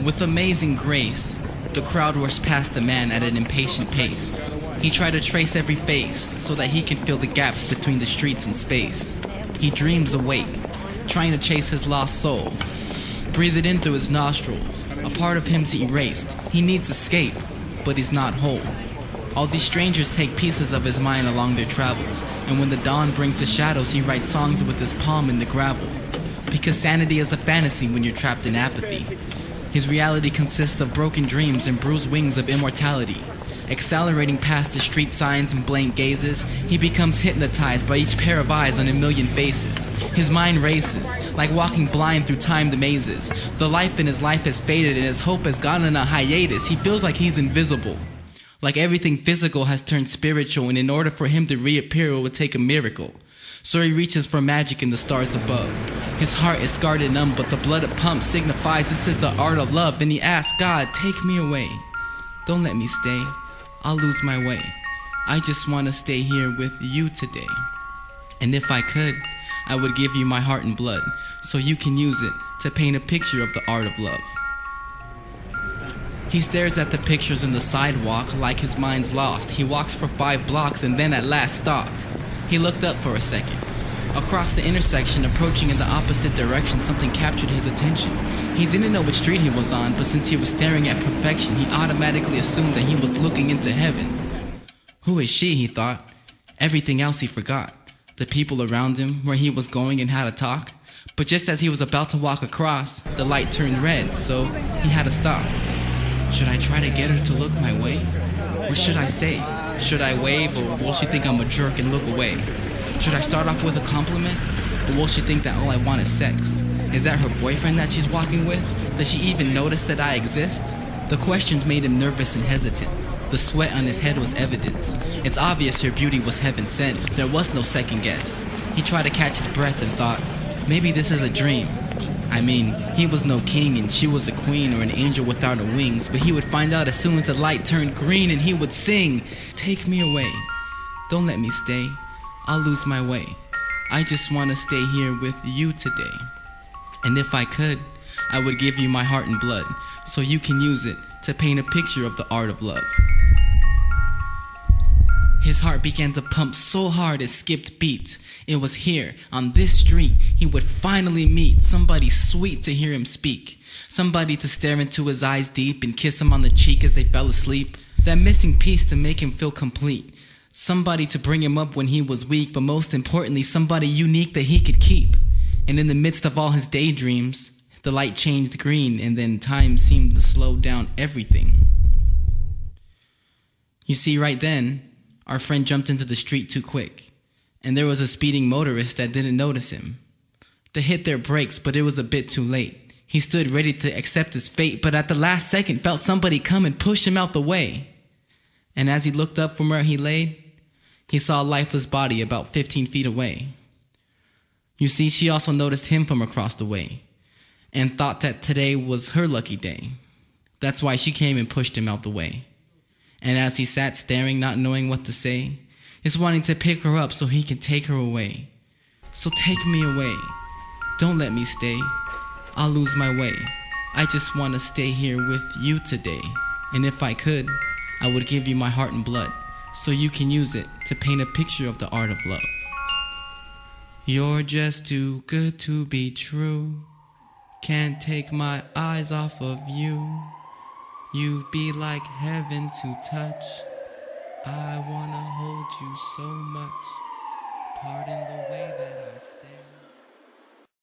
With amazing grace, the crowd rushed past the man at an impatient pace. He tried to trace every face so that he can fill the gaps between the streets and space. He dreams awake, trying to chase his lost soul. Breathe it in through his nostrils. A part of him's erased. He needs escape, but he's not whole. All these strangers take pieces of his mind along their travels, and when the dawn brings the shadows, he writes songs with his palm in the gravel. Because sanity is a fantasy when you're trapped in apathy. His reality consists of broken dreams and bruised wings of immortality. Accelerating past the street signs and blank gazes, he becomes hypnotized by each pair of eyes on a million faces. His mind races, like walking blind through timed mazes. The life in his life has faded and his hope has gone on a hiatus. He feels like he's invisible. Like everything physical has turned spiritual, and in order for him to reappear, it would take a miracle. So he reaches for magic in the stars above. His heart is scarred and numb, but the blood it pumps signifies this is the art of love. And he asks, God, take me away. Don't let me stay. I'll lose my way. I just want to stay here with you today. And if I could, I would give you my heart and blood, so you can use it to paint a picture of the art of love. He stares at the pictures in the sidewalk like his mind's lost. He walks for 5 blocks and then at last stopped. He looked up for a second. Across the intersection, approaching in the opposite direction, something captured his attention. He didn't know which street he was on, but since he was staring at perfection, he automatically assumed that he was looking into heaven. Who is she, he thought. Everything else he forgot. The people around him, where he was going and how to talk. But just as he was about to walk across, the light turned red, so he had to stop. Should I try to get her to look my way? What should I say? Should I wave, or will she think I'm a jerk and look away? Should I start off with a compliment, or will she think that all I want is sex? Is that her boyfriend that she's walking with? Does she even notice that I exist? The questions made him nervous and hesitant. The sweat on his head was evidence. It's obvious her beauty was heaven sent. There was no second guess. He tried to catch his breath and thought, maybe this is a dream. I mean, he was no king and she was a queen or an angel without her wings, but he would find out as soon as the light turned green and he would sing, take me away. Don't let me stay. I'll lose my way. I just want to stay here with you today. And if I could, I would give you my heart and blood, so you can use it to paint a picture of the art of love. His heart began to pump so hard it skipped beats. It was here, on this street, he would finally meet somebody sweet to hear him speak. Somebody to stare into his eyes deep and kiss him on the cheek as they fell asleep. That missing piece to make him feel complete. Somebody to bring him up when he was weak, but most importantly, somebody unique that he could keep. And in the midst of all his daydreams, the light changed green, and then time seemed to slow down everything. You see, right then, our friend jumped into the street too quick, and there was a speeding motorist that didn't notice him. They hit their brakes, but it was a bit too late. He stood ready to accept his fate, but at the last second felt somebody come and push him out the way. And as he looked up from where he lay, he saw a lifeless body about 15 feet away. You see, she also noticed him from across the way, and thought that today was her lucky day. That's why she came and pushed him out the way. And as he sat staring, not knowing what to say, just wanting to pick her up so he can take her away. So take me away. Don't let me stay. I'll lose my way. I just want to stay here with you today. And if I could, I would give you my heart and blood, so you can use it to paint a picture of the art of love. You're just too good to be true. Can't take my eyes off of you. You'd be like heaven to touch. I wanna hold you so much. Pardon the way that I stare.